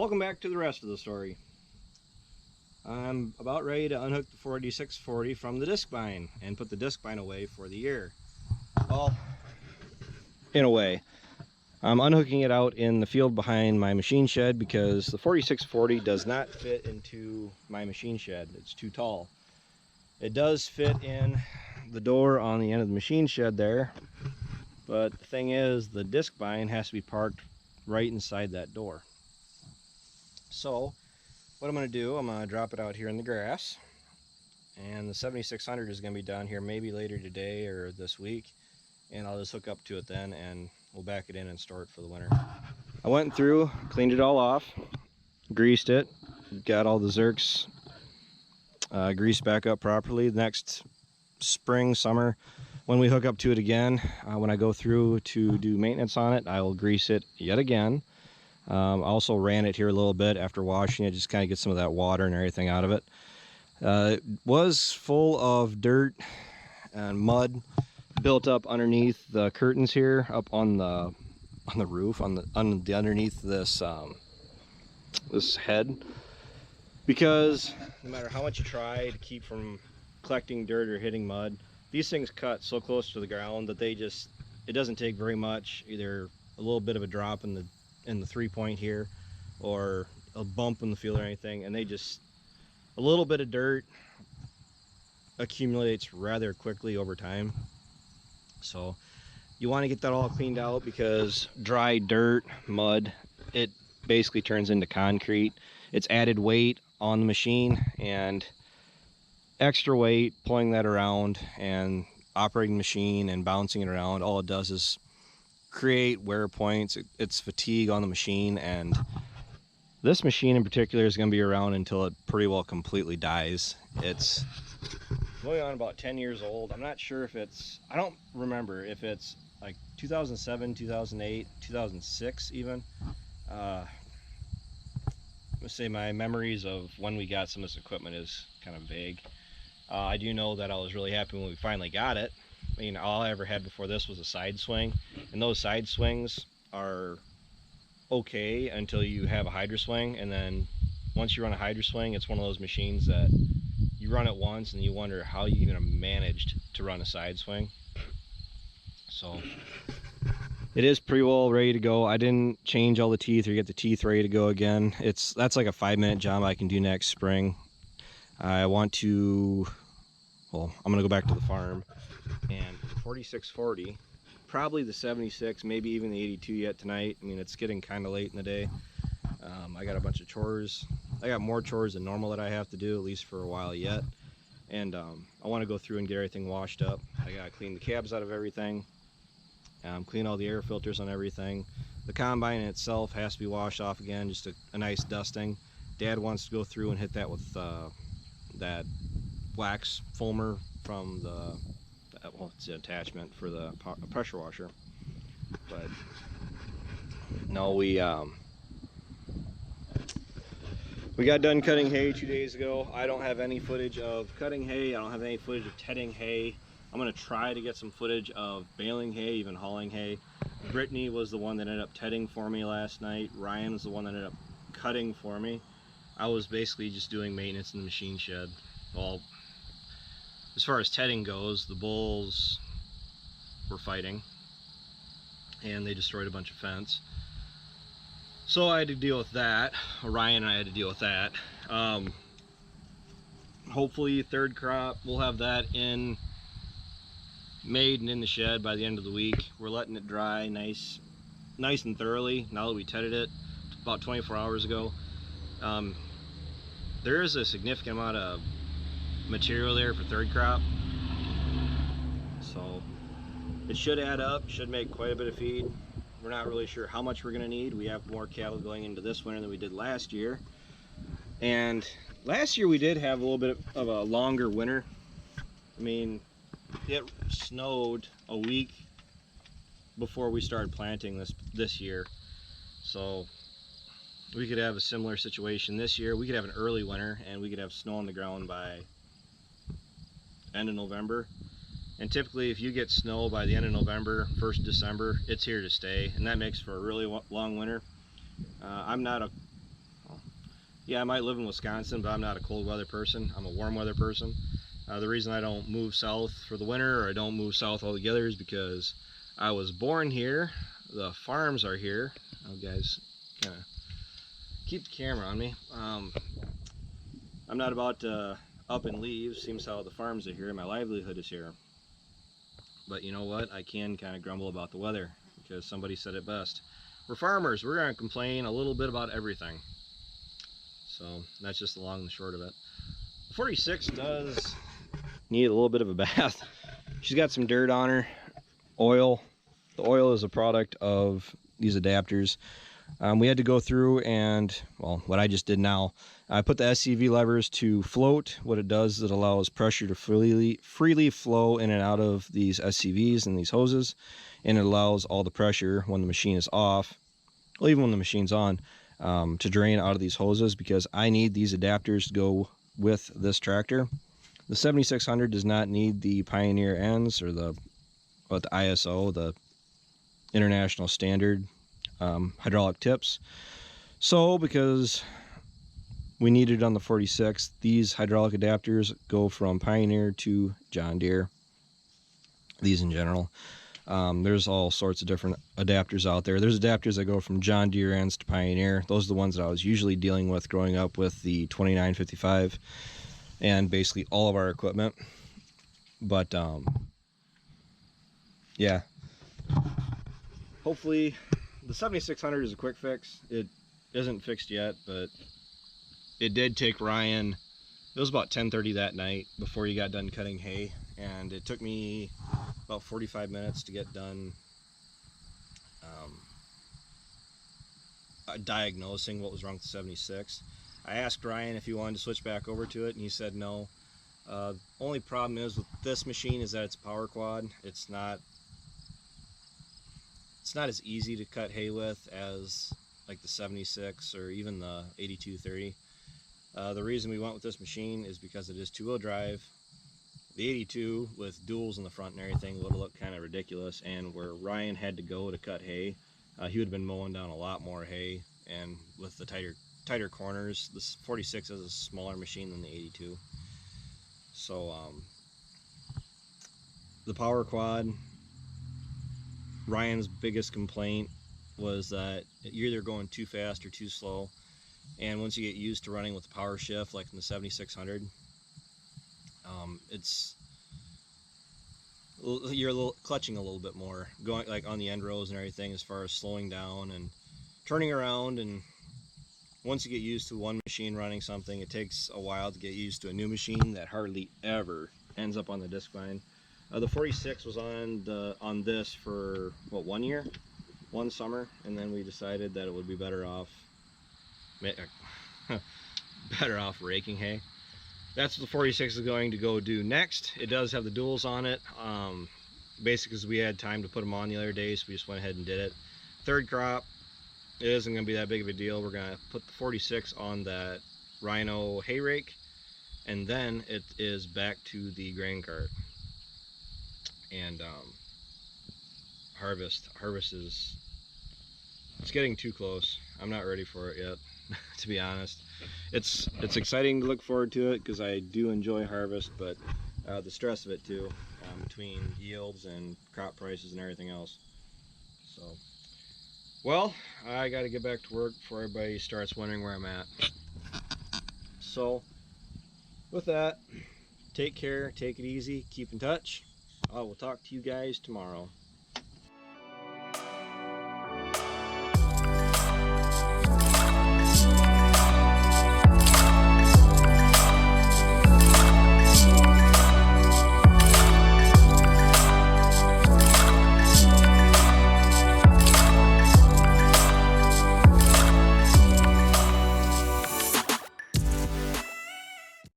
Welcome back to the rest of the story. I'm about ready to unhook the 4640 from the disc bind and put the disc bind away for the year. Well, in a way. I'm unhooking it out in the field behind my machine shed because the 4640 does not fit into my machine shed. It's too tall. It does fit in the door on the end of the machine shed there, but the thing is the disc bind has to be parked right inside that door. So what I'm going to do, I'm going to drop it out here in the grass, and the 7600 is going to be down here maybe later today or this week, and I'll just hook up to it then and we'll back it in and store it for the winter. I went through, cleaned it all off, greased it, got all the zerks greased back up properly. Next spring, summer, when we hook up to it again, when I go through to do maintenance on it, I will grease it yet again. Also ran it here a little bit after washing it, just kind of get some of that water and everything out of it. It was full of dirt and mud built up underneath the curtains here, up on the roof, on the underneath this this head, because no matter how much you try to keep from collecting dirt or hitting mud, these things cut so close to the ground that it doesn't take very much, either a little bit of a drop in the 3-point here or a bump in the field or anything, and a little bit of dirt accumulates rather quickly over time. So you want to get that all cleaned out, because dry dirt, mud, it basically turns into concrete. It's added weight on the machine, and extra weight pulling that around and operating the machine and bouncing it around, all it does is create wear points. It's fatigue on the machine, and this machine in particular is going to be around until it pretty well completely dies. It's going on about 10 years old. I'm not sure if I don't remember if it's like 2007, 2008, 2006 even. Let's say my memories of when we got some of this equipment is kind of vague. I do know that I was really happy when we finally got it. I mean, all I ever had before this was a side swing, and those side swings are okay until you have a hydro swing, and then once you run a hydro swing, it's one of those machines that you run it once and you wonder how you even managed to run a side swing. So it is pretty well ready to go. I didn't change all the teeth or get the teeth ready to go again. That's like a 5-minute job I can do next spring. I'm gonna go back to the farm, and the 4640, probably the 76, maybe even the 82 yet tonight. I mean, it's getting kind of late in the day. I got a bunch of chores. I got more chores than normal that I have to do, at least for a while yet. And I want to go through and get everything washed up. I gotta clean the cabs out of everything, clean all the air filters on everything. The combine in itself has to be washed off again, just a nice dusting. Dad wants to go through and hit that with that wax foamer from it's the attachment for the pressure washer. But no, we got done cutting hay 2 days ago. I don't have any footage of cutting hay. I don't have any footage of tedding hay. I'm gonna try to get some footage of baling hay, even hauling hay. Brittany was the one that ended up tedding for me last night. Ryan was the one that ended up cutting for me. I was basically just doing maintenance in the machine shed. Well, as far as tedding goes, the bulls were fighting and they destroyed a bunch of fence. So I had to deal with that. Ryan and I had to deal with that. Hopefully third crop, we'll have that made and in the shed by the end of the week. We're letting it dry nice and thoroughly now that we tedded it about 24 hours ago. There is a significant amount of material there for third crop, so it should add up, should make quite a bit of feed. We're not really sure how much we're going to need. We have more cattle going into this winter than we did last year, and last year we did have a little bit of a longer winter. I mean, it snowed a week before we started planting this year, so we could have a similar situation this year. We could have an early winter and we could have snow on the ground by end of November. And typically if you get snow by the end of November, 1st December, it's here to stay, and that makes for a really long winter. I'm not Yeah, I might live in Wisconsin, but I'm not a cold weather person. I'm a warm weather person. The reason I don't move south for the winter, or I don't move south altogether, is because I was born here. The farms are here. Oh, guys, kind of keep the camera on me. I'm not about to up and leave. Seems how the farms are here. My livelihood is here. But you know what? I can kind of grumble about the weather because somebody said it best. We're farmers. We're going to complain a little bit about everything. So that's just the long and the short of it. The 46 does need a little bit of a bath. She's got some dirt on her. Oil. The oil is a product of these adapters. We had to go through and, well, what I just did now, I put the SCV levers to float. What it does is it allows pressure to freely flow in and out of these SCVs and these hoses, and it allows all the pressure when the machine is off, well, even when the machine's on, to drain out of these hoses, because I need these adapters to go with this tractor. The 7600 does not need the Pioneer ends or the ISO, the International Standard hydraulic tips. So because we need it on the 46, these hydraulic adapters go from Pioneer to John Deere. These in general. There's all sorts of different adapters out there. There's adapters that go from John Deere ends to Pioneer. Those are the ones that I was usually dealing with growing up with the 2955 and basically all of our equipment. But yeah, hopefully the 7600 is a quick fix. It isn't fixed yet, but it did take Ryan, it was about 10:30 that night before he got done cutting hay, and it took me about 45 minutes to get done diagnosing what was wrong with the 76. I asked Ryan if he wanted to switch back over to it, and he said no. Only problem is with this machine is that it's power quad. It's not as easy to cut hay with as like the 76 or even the 8230. The reason we went with this machine is because it is two-wheel drive. The 82 with duals in the front and everything would have looked kind of ridiculous, and where Ryan had to go to cut hay, he would have been mowing down a lot more hay, and with the tighter corners, this 46 is a smaller machine than the 82. So the power quad, Ryan's biggest complaint was that you're either going too fast or too slow, and once you get used to running with the power shift like in the 7600, you're clutching a little bit more, going like on the end rows and everything, as far as slowing down and turning around. And once you get used to one machine running something, it takes a while to get used to a new machine that hardly ever ends up on the disc vine. The 46 was on this for what, 1 year, one summer, and then we decided that it would be better off raking hay. That's what the 46 is going to go do next. It does have the duals on it, basically because we had time to put them on the other day, so we just went ahead and did it. Third crop, it isn't going to be that big of a deal. We're going to put the 46 on that Rhino hay rake, and then it is back to the grain cart. And harvest is, it's getting too close. I'm not ready for it yet, to be honest. It's exciting to look forward to it because I do enjoy harvest, but the stress of it too, between yields and crop prices and everything else. So, well, I got to get back to work before everybody starts wondering where I'm at. So, with that, take care, take it easy, keep in touch. I will talk to you guys tomorrow.